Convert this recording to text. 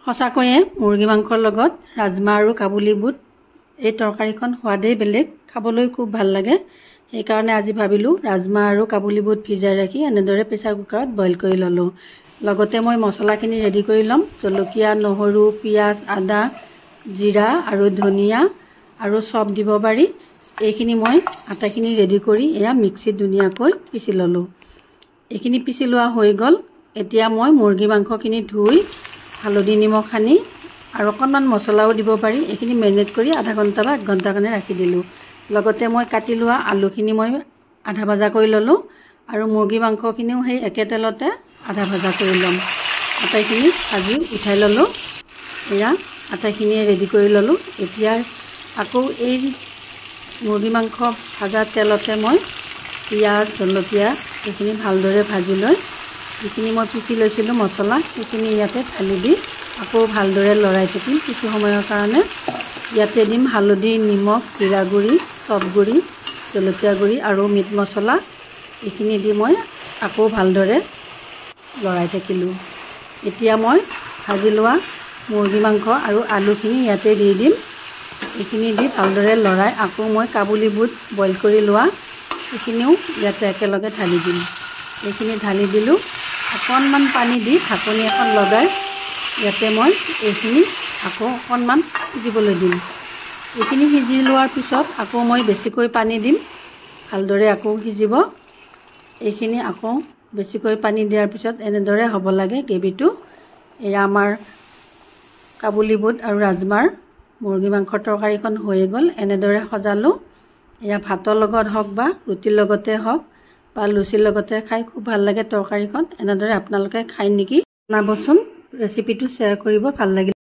সঁচাকৈয়ে মুৰ্গী মাংসৰ লগত ৰাজমাহ আৰু কাবুলী বুট এই তৰকাৰীখন সোৱাদেই বেলেগ, খাবলৈ খুব ভাল লাগে। সেইকাৰণে আজি ভাবিলোঁ ৰাজমাহ আৰু কাবুলী বুট ভিজাই ৰাখি এনেদৰে প্ৰেছাৰ কুকাৰত বইল কৰি ল'লোঁ। লগতে মই মছলাখিনি ৰেডি কৰি ল'ম। জলকীয়া, নহৰু, পিঁয়াজ, আদা, জিৰা আৰু ধনিয়া আৰু চব দিব পাৰি। এইখিনি মই আটাইখিনি ৰেডি কৰি এয়া মিক্সিত ধুনীয়াকৈ পিচি ল'লোঁ। এইখিনি পিচি লোৱা হৈ গ'ল। এতিয়া মই মুৰ্গী মাংসখিনি ধুই হালধি নিমখ সানি আৰু অকণমান মছলাও দিব পাৰি এইখিনি মেৰিনেট কৰি আধা ঘণ্টা বা 1 ঘণ্টাৰ কাৰণে ৰাখি দিলোঁ। লগতে মই কাটি লোৱা আলুখিনি মই আধা ভজা কৰি ল'লোঁ আৰু মুৰ্গী মাংসখিনিও সেই একে তেলতে আধা ভজা কৰি ল'ম। আটাইখিনি ভাজি উঠাই ল'লোঁ। এয়া আটাইখিনি ৰেডি কৰি ল'লোঁ। এতিয়া আকৌ এই মুৰ্গী মাংস ভাজা তেলতে মই পিঁয়াজ, জলকীয়া এইখিনি ভালদৰে ভাজি লৈ যিখিনি মই পিচি লৈছিলোঁ মছলা সেইখিনি ইয়াতে ঢালি দি আকৌ ভালদৰে লৰাই থাকিম কিছু সময়ৰ কাৰণে। ইয়াতে দিম হালধি, নিমখ, জিৰা গুড়ি, চব গুড়ি, জলকীয়া গুড়ি আৰু মিট মছলা। এইখিনি দি মই আকৌ ভালদৰে লৰাই থাকিলোঁ। এতিয়া মই ভাজি লোৱা মুৰ্গী মাংস আৰু আলুখিনি ইয়াতে দি দিম। এইখিনি দি ভালদৰে লৰাই আকৌ মই কাবুলী বুট বইল কৰি লোৱা এইখিনিও ইয়াতে একেলগে ঢালি দিম। এইখিনি ঢালি দিলোঁ। অকণমান পানী দি ঢাকনি এখন লগাই ইয়াতে মই এইখিনি আকৌ অকণমান সিজিবলৈ দিম। এইখিনি সিজি লোৱাৰ পিছত আকৌ মই বেছিকৈ পানী দিম। ভালদৰে আকৌ সিজিব। এইখিনি আকৌ বেছিকৈ পানী দিয়াৰ পিছত এনেদৰে হ'ব লাগে গ্ৰেভিটো। এয়া আমাৰ কাবুলী বুট আৰু ৰাজমাৰ মুৰ্গী মাংসৰ তৰকাৰীখন হৈয়ে গ'ল। এনেদৰে সজালোঁ। এয়া ভাতৰ লগত হওক বা ৰুটিৰ লগতে হওক বা লুচিৰ লগতে খাই খুব ভাল লাগে তৰকাৰীখন। এনেদৰে আপোনালোকে খায় নেকি? জনাবচোন। ৰেচিপিটো শ্বেয়াৰ কৰিব, ভাল লাগিল।